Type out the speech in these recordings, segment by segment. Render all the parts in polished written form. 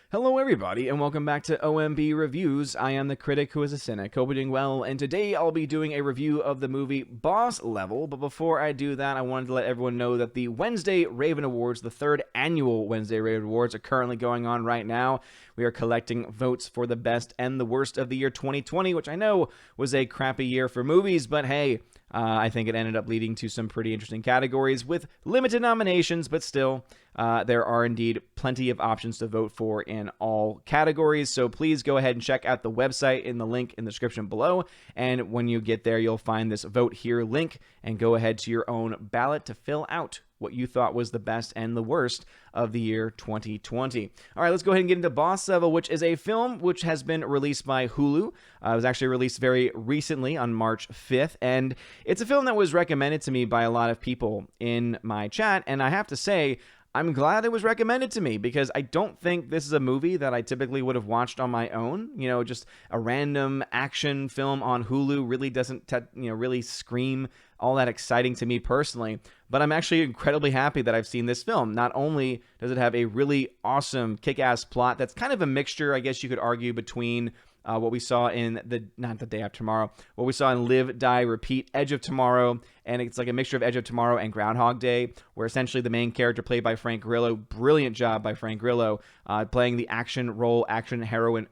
Hello everybody, and welcome back to OMB Reviews. I am the critic who is a cynic. Hope you're doing well, and today I'll be doing a review of the movie Boss Level, but before I do that, I wanted to let everyone know that the Wednesday Raven Awards, the third annual Wednesday Raven Awards, are currently going on right now. We are collecting votes for the best and the worst of the year 2020, which I know was a crappy year for movies, but hey, I think it ended up leading to some pretty interesting categories with limited nominations, but still, there are indeed plenty of options to vote for in all categories. So please go ahead and check out the website in the link in the description below. And when you get there, you'll find this Vote Here link and go ahead to your own ballot to fill out what you thought was the best and the worst of the year 2020. All right, let's go ahead and get into Boss Level, which is a film which has been released by Hulu. It was actually released very recently on March 5th, and it's a film that was recommended to me by a lot of people in my chat, and I have to say, I'm glad it was recommended to me because I don't think this is a movie that I typically would have watched on my own. You know, just a random action film on Hulu really doesn't, really scream all that exciting to me personally. But I'm actually incredibly happy that I've seen this film. Not only does it have a really awesome, kick-ass plot that's kind of a mixture, I guess you could argue, between what we saw in not the Day After Tomorrow, what we saw in Live, Die, Repeat, Edge of Tomorrow, and it's like a mixture of Edge of Tomorrow and Groundhog Day, where essentially the main character played by Frank Grillo, brilliant job by Frank Grillo, playing the action role, action heroine,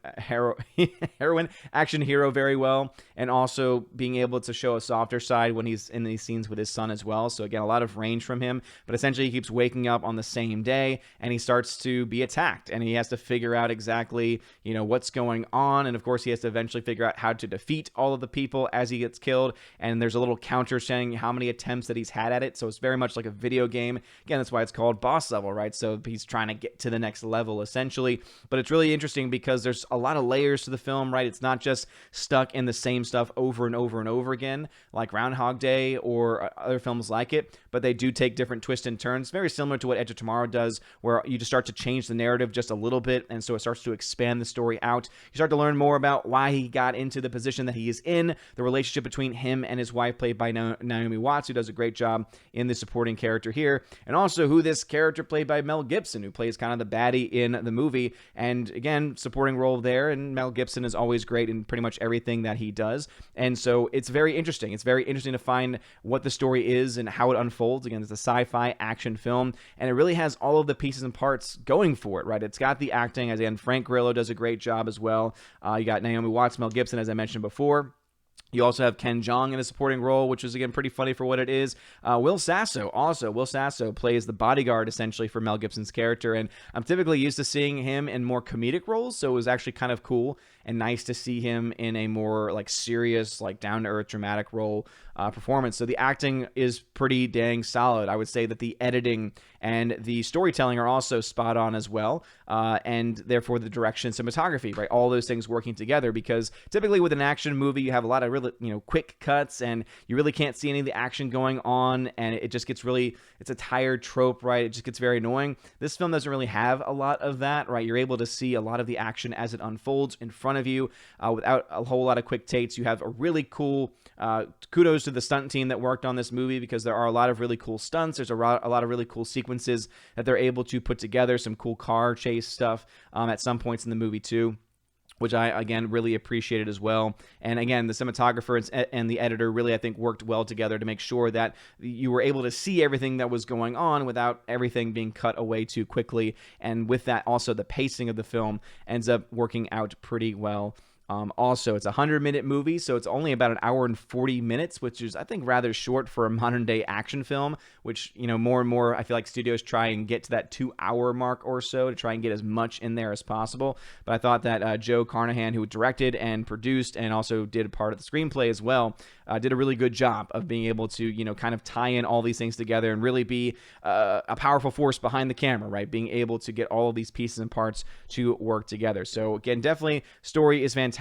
action hero very well, and also being able to show a softer side when he's in these scenes with his son as well. So again, a lot of range from him, but essentially he keeps waking up on the same day and he starts to be attacked, and he has to figure out exactly, what's going on, and of course he has to eventually figure out how to defeat all of the people as he gets killed, and there's a little counter saying how many attempts that he's had at it, so it's very much like a video game. Again, that's why it's called Boss Level, right? So he's trying to get to the next level, essentially, but it's really interesting because there's a lot of layers to the film, right? It's not just stuck in the same stuff over and over and over again, like Groundhog Day or other films like it, but they do take different twists and turns, very similar to what Edge of Tomorrow does, where you just start to change the narrative just a little bit, and so it starts to expand the story out. You start to learn more about why he got into the position that he is in, the relationship between him and his wife, played by Naomi Watts, who does a great job in the supporting character here, and also who this character played by Mel Gibson, who plays kind of the baddie in the movie, and again, supporting role there, and Mel Gibson is always great in pretty much everything that he does, and so it's very interesting. It's very interesting to find what the story is and how it unfolds. Again, it's a sci-fi action film, and it really has all of the pieces and parts going for it, right? It's got the acting, as again, Frank Grillo does a great job as well. You got Naomi Watts, Mel Gibson, as I mentioned before. You also have Ken Jeong in a supporting role, which is, again, pretty funny for what it is. Will Sasso plays the bodyguard, essentially, for Mel Gibson's character, and I'm typically used to seeing him in more comedic roles, so it was actually kind of cool and nice to see him in a more, serious, down-to-earth, dramatic role performance. So the acting is pretty dang solid. I would say that the editing and the storytelling are also spot on as well, and therefore the direction and cinematography, right? All those things working together, because typically with an action movie, you have a lot of really, quick cuts, and you really can't see any of the action going on, and it just gets really, it's a tired trope, right? It just gets very annoying. This film doesn't really have a lot of that, right? You're able to see a lot of the action as it unfolds in front of you without a whole lot of quick takes. You have a really cool, kudos to the stunt team that worked on this movie, because there are a lot of really cool stunts. There's a lot of really cool sequences that they're able to put together, some cool car chase stuff at some points in the movie too, which I, again, really appreciated as well. And again, the cinematographer and the editor really, I think, worked well together to make sure that you were able to see everything that was going on without everything being cut away too quickly. And with that, also, the pacing of the film ends up working out pretty well. Also, it's a 100-minute movie, so it's only about an hour and 40 minutes, which is, I think, rather short for a modern-day action film, which, more and more, I feel like studios try and get to that 2-hour mark or so to try and get as much in there as possible. But I thought that Joe Carnahan, who directed and produced and also did part of the screenplay as well, did a really good job of being able to, kind of tie in all these things together and really be a powerful force behind the camera, right? Being able to get all of these pieces and parts to work together. So, again, definitely, story is fantastic.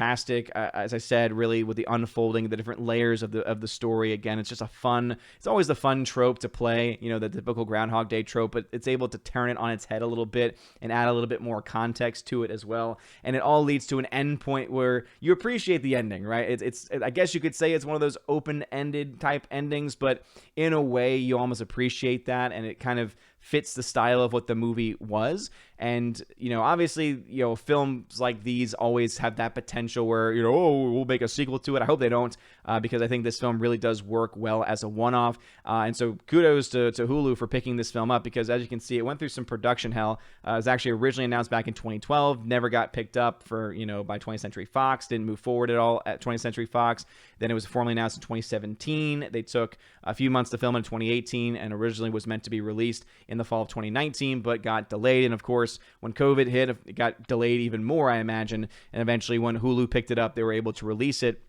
As I said, really, with the unfolding, the different layers of the story. Again, it's just it's always the fun trope to play, the typical Groundhog Day trope, but it's able to turn it on its head a little bit and add a little bit more context to it as well. And it all leads to an end point where you appreciate the ending, right? I guess you could say it's one of those open-ended type endings, but in a way, you almost appreciate that, and it kind of fits the style of what the movie was. And, obviously, films like these always have that potential where, oh, we'll make a sequel to it. I hope they don't, because I think this film really does work well as a one-off. And so kudos to Hulu for picking this film up, because as you can see, it went through some production hell. It was actually originally announced back in 2012, never got picked up for, by 20th Century Fox, didn't move forward at all at 20th Century Fox. Then it was formally announced in 2017. They took a few months to film in 2018 and originally was meant to be released in the fall of 2019, but got delayed. And of course, when COVID hit, it got delayed even more, I imagine. And eventually, when Hulu picked it up, they were able to release it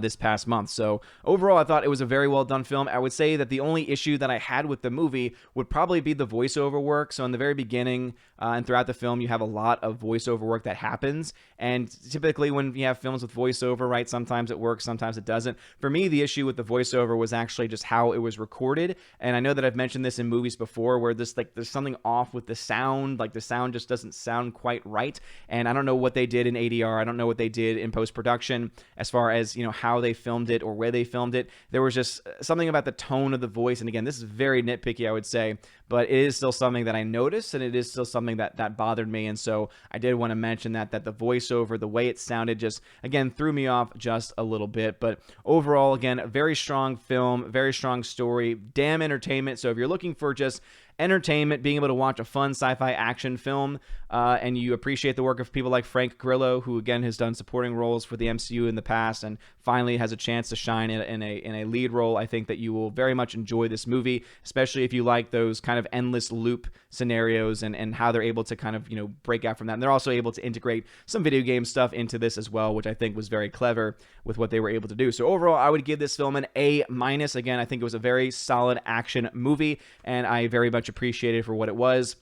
this past month. So overall, I thought it was a very well done film. I would say that the only issue that I had with the movie would probably be the voiceover work. So in the very beginning and throughout the film, you have a lot of voiceover work that happens. And typically when you have films with voiceover, right, sometimes it works, sometimes it doesn't. For me, the issue with the voiceover was actually just how it was recorded. And I know that I've mentioned this in movies before where there's something off with the sound, like the sound just doesn't sound quite right. And I don't know what they did in ADR. I don't know what they did in post-production as far as, how they filmed it or where they filmed it. There was just something about the tone of the voice. And again, this is very nitpicky, I would say, but it is still something that I noticed, and it is still something that bothered me. And so I did want to mention that the voiceover, the way it sounded, just, again, threw me off just a little bit. But overall, again, a very strong film, very strong story, damn entertainment. So if you're looking for just entertainment, being able to watch a fun sci-fi action film, and you appreciate the work of people like Frank Grillo, who again has done supporting roles for the MCU in the past and finally has a chance to shine in a lead role, I think that you will very much enjoy this movie, especially if you like those kind of endless loop scenarios and how they're able to kind of break out from that. And they're also able to integrate some video game stuff into this as well, which I think was very clever with what they were able to do. So overall, I would give this film an A-. Again, I think it was a very solid action movie, and I very much appreciate it for what it was.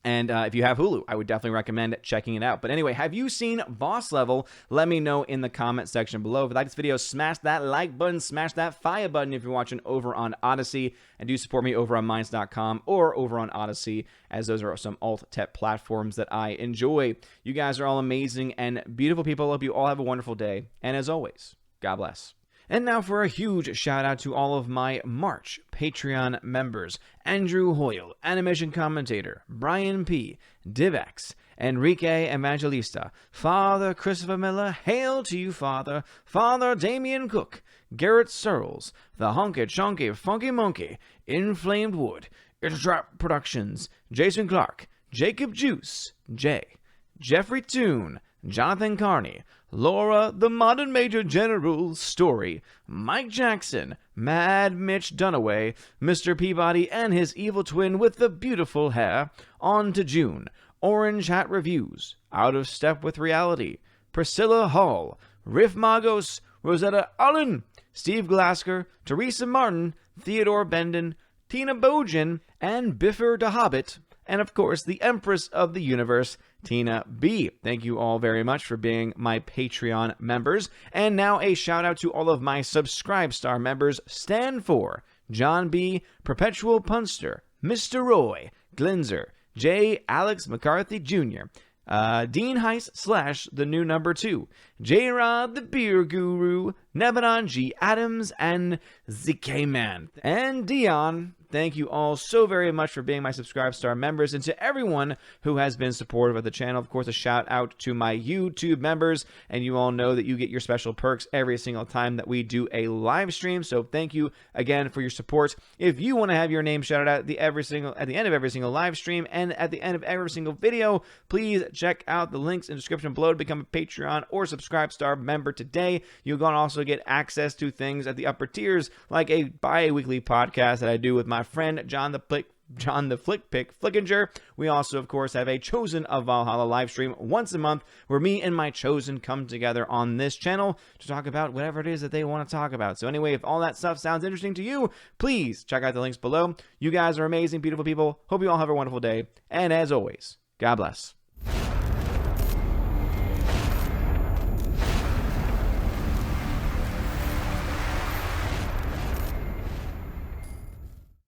And if you have Hulu, I would definitely recommend checking it out. But anyway, have you seen Boss Level? Let me know in the comment section below. If you like this video, smash that like button, smash that fire button if you're watching over on Odyssey. And do support me over on Minds.com or over on Odyssey, as those are some alt-tech platforms that I enjoy. You guys are all amazing and beautiful people. I hope you all have a wonderful day. And as always, God bless. And now for a huge shout out to all of my March Patreon members: Andrew Hoyle, Animation Commentator, Brian P., Divex, Enrique Evangelista, Father Christopher Miller, Hail to you, Father, Father Damian Cook, Garrett Searles, The Honky Chonky Funky Monkey, Inflamed Wood, It's Trap Productions, Jason Clark, Jacob Juice, Jay, Jeffrey Toon, Jonathan Carney, Laura, the Modern Major General Story, Mike Jackson, Mad Mitch Dunaway, Mr. Peabody and his evil twin with the beautiful hair, On to June, Orange Hat Reviews, Out of Step with Reality, Priscilla Hall, Riff Magos, Rosetta Allen, Steve Glasker, Teresa Martin, Theodore Bendon, Tina Bojan, and Biffer the Hobbit, and of course the Empress of the Universe, Tina B. Thank you all very much for being my Patreon members. And now a shout out to all of my Subscribe Star members: Stan 4, John B., Perpetual Punster, Mr. Roy, Glinzer, J. Alex McCarthy Jr., Dean Heiss / the new number 2, J-Rod the Beer Guru, Nebanon G. Adams, and ZK Man. And Dion, thank you all so very much for being my Subscribe Star members, and to everyone who has been supportive of the channel. Of course, a shout out to my YouTube members, and you all know that you get your special perks every single time that we do a live stream, so thank you again for your support. If you want to have your name shouted out at the end of every single live stream and at the end of every single video, please check out the links in the description below to become a Patreon or Subscribe Star member today. You're going to also get access to things at the upper tiers, like a bi-weekly podcast that I do with my friend John the Flick Pick Flickinger. We also, of course, have a Chosen of Valhalla live stream once a month where me and my Chosen come together on this channel to talk about whatever it is that they want to talk about. So anyway, if all that stuff sounds interesting to you, please check out the links below. You guys are amazing, beautiful people. Hope you all have a wonderful day. And as always, God bless.